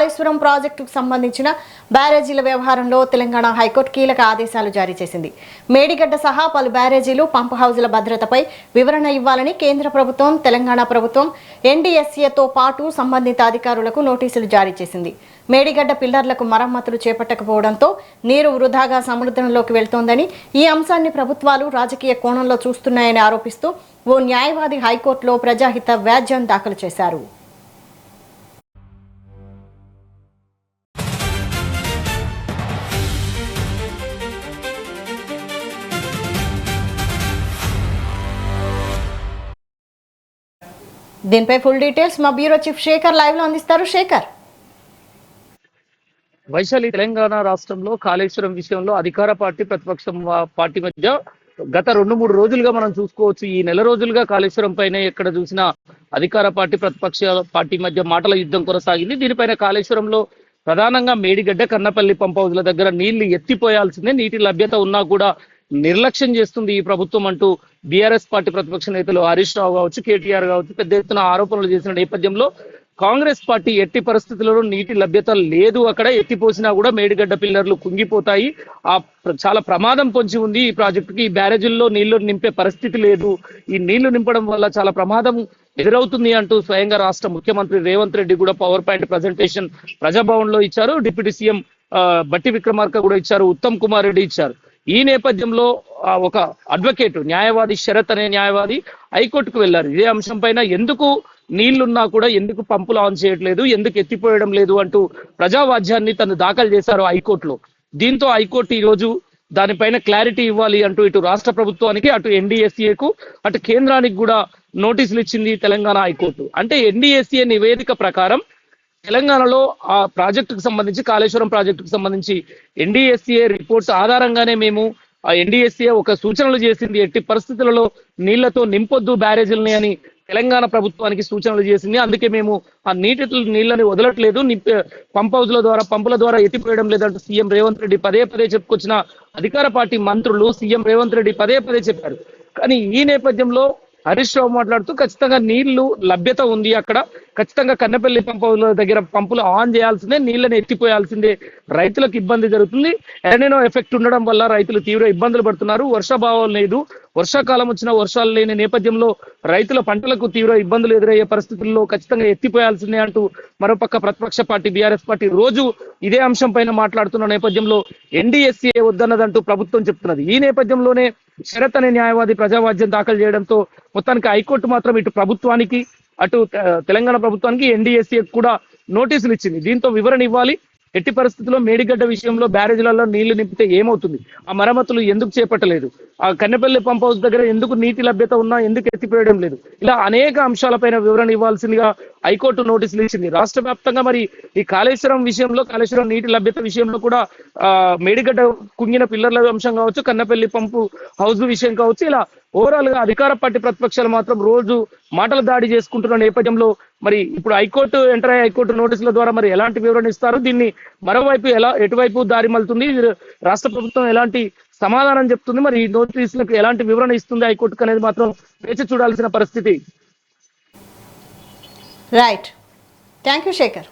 కాళేశ్వరం ప్రాజెక్టుకు సంబంధించిన బ్యారేజీల వ్యవహారంలో తెలంగాణ హైకోర్టు కీలక ఆదేశాలు జారీ చేసింది. మేడిగడ్డ సహా పలు బ్యారేజీలు, పంప్ హౌజుల భద్రతపై వివరణ ఇవ్వాలని కేంద్ర ప్రభుత్వం, తెలంగాణ ప్రభుత్వం ఎన్డీఎస్ఏతో పాటు సంబంధిత అధికారులకు నోటీసులు జారీ చేసింది. మేడిగడ్డ పిల్లర్లకు మరమ్మతులు చేపట్టకపోవడంతో నీరు వృధాగా సముద్రంలోకి వెళ్తోందని, ఈ అంశాన్ని ప్రభుత్వాలు రాజకీయ కోణంలో చూస్తున్నాయని ఆరోపిస్తూ ఓ న్యాయవాది హైకోర్టులో ప్రజాహిత వ్యాజ్యం దాఖలు చేశారు. దీనిపై ఫుల్ డీటెయిల్స్ మా బ్యూరో చీఫ్ శేఖర్ లైవ్ లో అందిస్తారు. శేఖర్. వైశాలి, తెలంగాణ రాష్ట్రంలో కాళేశ్వరం విషయంలో అధికార పార్టీ, ప్రతిపక్ష పార్టీ మధ్య గత 2-3 రోజులుగా మనం చూసుకోవచ్చు. ఈ నెల రోజులుగా కాళేశ్వరం పైన ఎక్కడ చూసినా అధికార పార్టీ, ప్రతిపక్ష పార్టీ మధ్య మాటల యుద్ధం కొనసాగింది. దీనిపైన కాళేశ్వరంలో ప్రధానంగా మేడిగడ్డ, కన్నపల్లి పంప్ హౌజ్ల దగ్గర నీళ్లు ఎత్తిపోయాల్సిందే, నీటి లభ్యత ఉన్నా కూడా నిర్లక్ష్యం చేస్తుంది ఈ ప్రభుత్వం అంటూ బీఆర్ఎస్ పార్టీ ప్రతిపక్ష నేతలు హరీష్ రావు కావచ్చు, కేటీఆర్ కావచ్చు పెద్ద ఎత్తున ఆరోపణలు చేసిన నేపథ్యంలో కాంగ్రెస్ పార్టీ ఎట్టి పరిస్థితుల్లో నీటి లభ్యత లేదు, అక్కడ ఎత్తిపోసినా కూడా మేడిగడ్డ పిల్లర్లు కుంగిపోతాయి, చాలా ప్రమాదం పొంచి ఉంది ఈ ప్రాజెక్టుకి, ఈ బ్యారేజీల్లో నీళ్లు నింపే పరిస్థితి లేదు, ఈ నీళ్లు నింపడం వల్ల చాలా ప్రమాదం ఎదురవుతుంది అంటూ స్వయంగా రాష్ట్ర ముఖ్యమంత్రి రేవంత్ రెడ్డి కూడా పవర్ పాయింట్ ప్రజెంటేషన్ ప్రజాభవన్ లో ఇచ్చారు. డిప్యూటీ సీఎం బట్టి విక్రమార్క కూడా ఇచ్చారు, ఉత్తమ్ కుమార్ రెడ్డి ఇచ్చారు. ఈ నేపథ్యంలో ఒక అడ్వకేట్, న్యాయవాది శరత్ అనే న్యాయవాది హైకోర్టుకు వెళ్లారు. ఇదే అంశం పైన ఎందుకు నీళ్లున్నా కూడా ఎందుకు పంపులు ఆన్ చేయట్లేదు, ఎందుకు ఎత్తిపోయడం లేదు అంటూ ప్రజావాజ్యాన్ని తను దాఖలు చేశారు హైకోర్టులో. దీంతో హైకోర్టు ఈ రోజు దానిపైన క్లారిటీ ఇవ్వాలి అంటూ ఇటు రాష్ట్ర ప్రభుత్వానికి, అటు ఎన్డీఎస్ఏకు, అటు కేంద్రానికి కూడా నోటీసులు ఇచ్చింది తెలంగాణ హైకోర్టు. అంటే ఎన్డీఎస్ఏ నివేదిక ప్రకారం తెలంగాణలో ఆ ప్రాజెక్టుకు సంబంధించి, కాళేశ్వరం ప్రాజెక్టుకు సంబంధించి ఎన్డీఎస్ఏ రిపోర్ట్స్ ఆధారంగానే మేము ఆ ఎన్డీఎస్ఏ ఒక సూచనలు చేసింది, ఎట్టి పరిస్థితులలో నీళ్లతో నింపొద్దు బ్యారేజీలని అని తెలంగాణ ప్రభుత్వానికి సూచనలు చేసింది. అందుకే మేము ఆ నీళ్ళని వదలట్లేదు, పంపుల ద్వారా ఎత్తిపోయడం లేదంటూ సీఎం రేవంత్ రెడ్డి పదే చెప్పుకొచ్చిన అధికార పార్టీ మంత్రులు, సీఎం రేవంత్ రెడ్డి పదే చెప్పారు. కానీ ఈ నేపథ్యంలో హరీష్ రావు మాట్లాడుతూ ఖచ్చితంగా నీళ్లు లభ్యత ఉంది, అక్కడ ఖచ్చితంగా కన్నపల్లి పంపుల దగ్గర పంపులు ఆన్ చేయాల్సిందే, నీళ్ళని ఎత్తిపోయాల్సిందే, రైతులకు ఇబ్బంది జరుగుతుంది, ఎల్నినో ఎఫెక్ట్ ఉండడం వల్ల రైతులు తీవ్ర ఇబ్బందులు పడుతున్నారు, వర్షాభావం లేదు, వర్షాకాలం వచ్చిన వర్షాలు లేని నేపథ్యంలో రైతుల పంటలకు తీవ్ర ఇబ్బందులు ఎదురయ్యే పరిస్థితుల్లో ఖచ్చితంగా ఎత్తిపోయాల్సిందే అంటూ మరోపక్క ప్రతిపక్ష పార్టీ బీఆర్ఎస్ పార్టీ రోజు ఇదే అంశం పైన మాట్లాడుతున్న నేపథ్యంలో ఎన్డీఎస్ఏ వద్దన్నదంటూ ప్రభుత్వం చెప్తున్నది. ఈ నేపథ్యంలోనే శరత్ అనే న్యాయవాది ప్రజావాజ్యం దాఖలు చేయడంతో మొత్తానికి హైకోర్టు మాత్రం ఇటు ప్రభుత్వానికి, అటు తెలంగాణ ప్రభుత్వానికి, ఎన్డీఎస్ఏ కూడా నోటీసులు ఇచ్చింది. దీంతో వివరణ ఇవ్వాలి, ఎట్టి పరిస్థితుల్లో మేడిగడ్డ విషయంలో బ్యారేజీలలో నీళ్లు నింపితే ఏమవుతుంది, ఆ మరమ్మతులు ఎందుకు చేపట్టలేదు, ఆ కన్నెపల్లి పంప్ హౌస్ దగ్గర ఎందుకు నీటి లభ్యత ఉన్నా ఎందుకు ఎత్తిపోయడం లేదు, ఇలా అనేక అంశాలపైన వివరణ ఇవ్వాల్సిందిగా హైకోర్టు నోటీసులు ఇచ్చింది. రాష్ట్ర వ్యాప్తంగా మరి ఈ కాళేశ్వరం విషయంలో, కాళేశ్వరం నీటి లభ్యత విషయంలో కూడా మేడిగడ్డ కుంగిన పిల్లర్ల అంశం కావచ్చు, కన్నపల్లి పంపు హౌస్ విషయం కావచ్చు, ఇలా ఓవరాల్ గా అధికార పార్టీ ప్రతిపక్షాలు మాత్రం రోజు మాటల దాడి చేసుకుంటున్న నేపథ్యంలో మరి ఇప్పుడు హైకోర్టు ఎంటర్ అయ్యే హైకోర్టు నోటీసుల ద్వారా మరి ఎలాంటి వివరణ ఇస్తారు, దీన్ని మరోవైపు ఎటువైపు దారి మళ్తుంది, రాష్ట్ర ప్రభుత్వం ఎలాంటి సమాధానం చెప్తుంది, మరి ఈ నోటీసులకు ఎలాంటి వివరణ ఇస్తుంది హైకోర్టుకు అనేది మాత్రం వేచి చూడాల్సిన పరిస్థితి. రైట్. Thank you Shekhar.